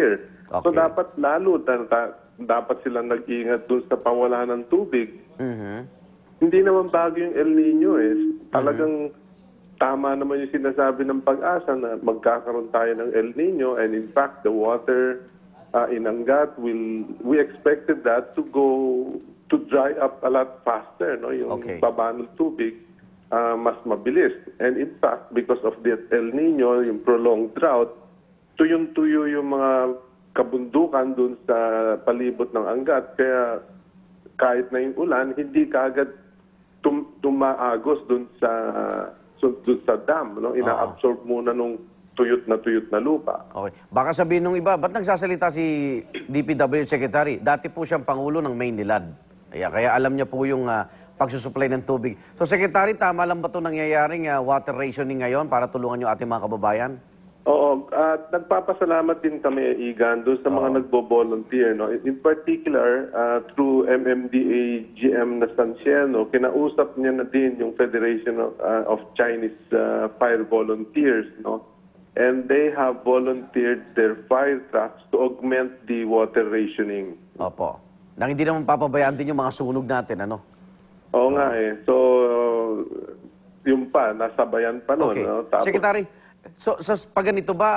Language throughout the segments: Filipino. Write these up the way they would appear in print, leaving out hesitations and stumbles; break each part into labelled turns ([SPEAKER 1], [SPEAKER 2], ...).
[SPEAKER 1] year. So
[SPEAKER 2] Okay.
[SPEAKER 1] dapat lalo dapat silang nag-ingat dun sa pawala ng tubig. Hindi naman bago yung El Nino eh. Talagang tama naman yung sinasabi ng Pag-asa na magkakaroon tayo ng El Nino, and in fact the water in Angat we expected that to dry up a lot faster, no? Yung
[SPEAKER 2] Okay.
[SPEAKER 1] baba ng tubig mas mabilis. And in fact, because of the El Nino, yung prolonged drought, tuyong-tuyo yung mga kabundukan dun sa palibot ng Angat. Kaya kahit na yung ulan, hindi kaagad tumaagos dun sa dam, no? Ina-absorb muna nung tuyot na lupa.
[SPEAKER 2] Okay. Baka sabihin nung iba, ba't nagsasalita si DPWH Secretary? Dati po siyang Pangulo ng Maynilad. Kaya alam niya po yung pagsusupply ng tubig. So, Secretary, tama lang ba ito nangyayaring water rationing ngayon para tulungan yung ating mga kababayan?
[SPEAKER 1] Oo. At nagpapasalamat din kami, Igan, doon sa mga nagbo-volunteer. No? In particular, through MMDA GM Nastanciano, kinausap niya na din yung Federation of Chinese Fire Volunteers. No? And they have volunteered their fire trucks to augment the water rationing.
[SPEAKER 2] Opo. Nang hindi naman papabayaan din yung mga sunog natin, ano?
[SPEAKER 1] Oo nga eh. So, yung pa, nasabayan pa nun.
[SPEAKER 2] Okay.
[SPEAKER 1] No? Tapos,
[SPEAKER 2] Secretary, so pag ganito ba,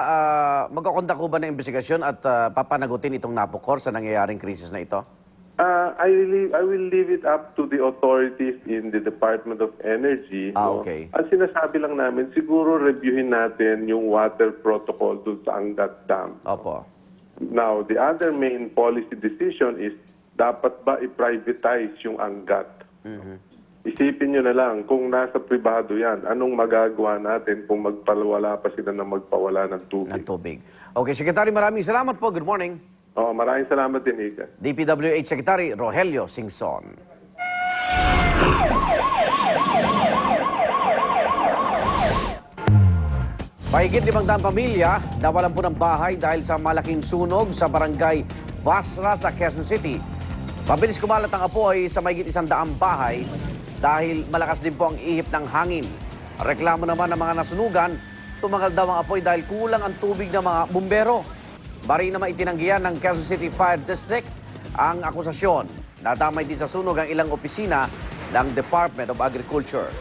[SPEAKER 2] magkakondak ko ba ng investigasyon at papanagutin itong napukor sa nangyayaring krisis na ito?
[SPEAKER 1] I will leave it up to the authorities in the Department of Energy. No?
[SPEAKER 2] Okay.
[SPEAKER 1] Ang sinasabi lang namin, siguro reviewin natin yung water protocol dun sa Angat Dam.
[SPEAKER 2] Opo.
[SPEAKER 1] Now, the other main policy decision is, dapat ba i-privatize yung Angat? Isipin nyo na lang, kung nasa pribado yan, anong magagawa natin kung magpawala pa sila ng magpawala ng tubig?
[SPEAKER 2] Ng tubig. Okay, Secretary, maraming salamat po. Good morning.
[SPEAKER 1] Maraming salamat din, Igan.
[SPEAKER 2] DPWH Secretary Rogelio Singson. Mahigit 500 pamilya nawalan po ng bahay dahil sa malaking sunog sa barangay Vasra sa Quezon City. Mabilis kumalat ang apoy sa mahigit 100 bahay dahil malakas din po ang ihip ng hangin. Reklamo naman ng mga nasunugan, tumagal daw ang apoy dahil kulang ang tubig ng mga bumbero. Bari naman itinanggihan ng Quezon City Fire District ang akusasyon. Nadamay din sa sunog ang ilang opisina ng Department of Agriculture.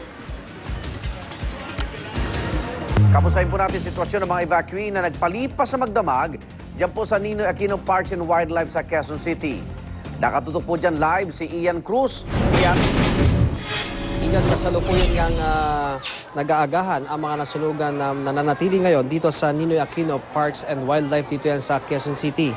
[SPEAKER 2] Kamustahin po natin sitwasyon ng mga evacuee na nagpalipas sa magdamag dyan po sa Ninoy Aquino Parks and Wildlife sa Quezon City. Nakatutok po dyan live si Ian Cruz. Ian.
[SPEAKER 3] Ingat kasalukuyan ngang nag-aagahan ang mga nasunugan na nananatili ngayon dito sa Ninoy Aquino Parks and Wildlife dito yan sa Quezon City.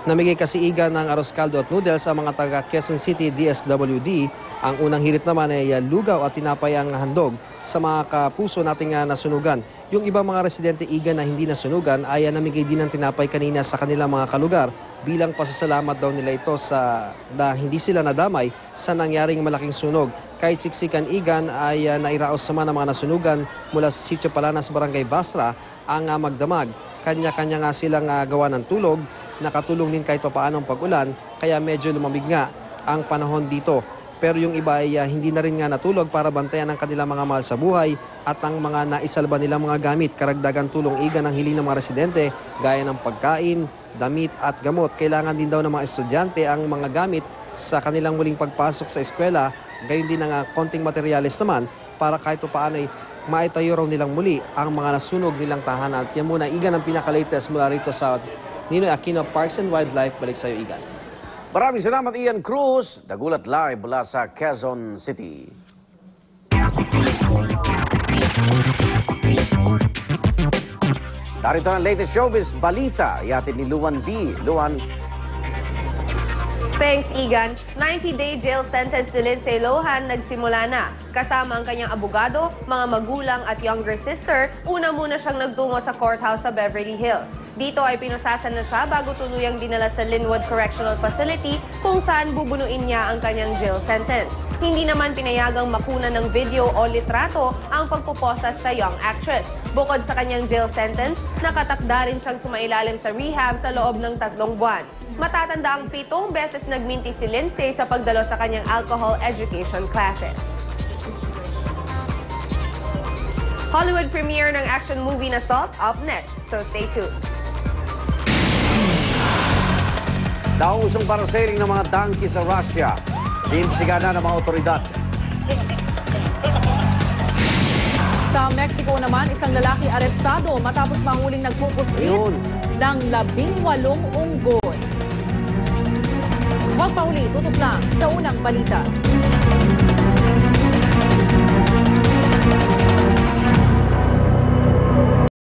[SPEAKER 3] Namigay kasiigan ng arroz caldo at noodles ang mga taga Quezon City DSWD. Ang unang hirit naman ay lugaw at tinapay ang handog sa mga kapuso nating nasunugan. Yung ibang mga residente igan na hindi nasunugan ay namigay din ng tinapay kanina sa kanilang mga kalugar bilang pasasalamat daw nila ito na hindi sila nadamay sa nangyaring malaking sunog. Kahit siksikan igan ay nairaos sama ng mga nasunugan mula sa Sitio Palanas, Barangay Vasra ang magdamag. Kanya-kanya nga silang gawa ng tulog. Nakatulong din kahit papaanong pag-ulan, kaya medyo lumamig nga ang panahon dito. Pero yung iba ay hindi na rin nga natulog para bantayan ang kanilang mga mahal sa buhay at ang mga naisalba nilang mga gamit. Karagdagang tulong igan ang hiling ng mga residente gaya ng pagkain, damit at gamot. Kailangan din daw ng mga estudyante ang mga gamit sa kanilang muling pagpasok sa eskwela. Gayon din ang konting materyales naman para kahit paano ay maitayo raw nilang muli ang mga nasunog nilang tahanan. At yan muna, igan ang pinaka-latest mula rito sa Ninoy Aquino Parks and Wildlife. Balik sa iyo, Igan.
[SPEAKER 2] Maraming salamat, Ian Cruz. Nagulat live mula sa Quezon City. Darito ang latest showbiz balita. Ihatid ni Luan D. Luan.
[SPEAKER 4] Thanks, Igan. 90-day jail sentence ni Lindsay Lohan nagsimula na. Kasama ang kanyang abogado, mga magulang at younger sister, una muna siyang nagtungo sa courthouse sa Beverly Hills. Dito ay pinusasan na siya bago tuluyang dinala sa Linwood Correctional Facility kung saan bubunuin niya ang kanyang jail sentence. Hindi naman pinayagang makuna ng video o litrato ang pagpuposas sa young actress. Bukod sa kanyang jail sentence, nakatakda rin siyang sumailalim sa rehab sa loob ng 3 buwan. Matatanda ang 7 beses nagminti si Lindsay sa pagdalo sa kanyang alcohol education classes. Hollywood premiere ng action movie na Salt up next, so stay tuned.
[SPEAKER 2] Nausong para sailing ng mga donkey sa Russia. Iimbestigahan na ng mga otoridad.
[SPEAKER 5] Sa Mexico naman, isang lalaki arestado matapos mahuling nagpupuslit
[SPEAKER 2] Ayun.
[SPEAKER 5] ng 18 unggoy. Huwag pahuli, tutok lang sa unang balita.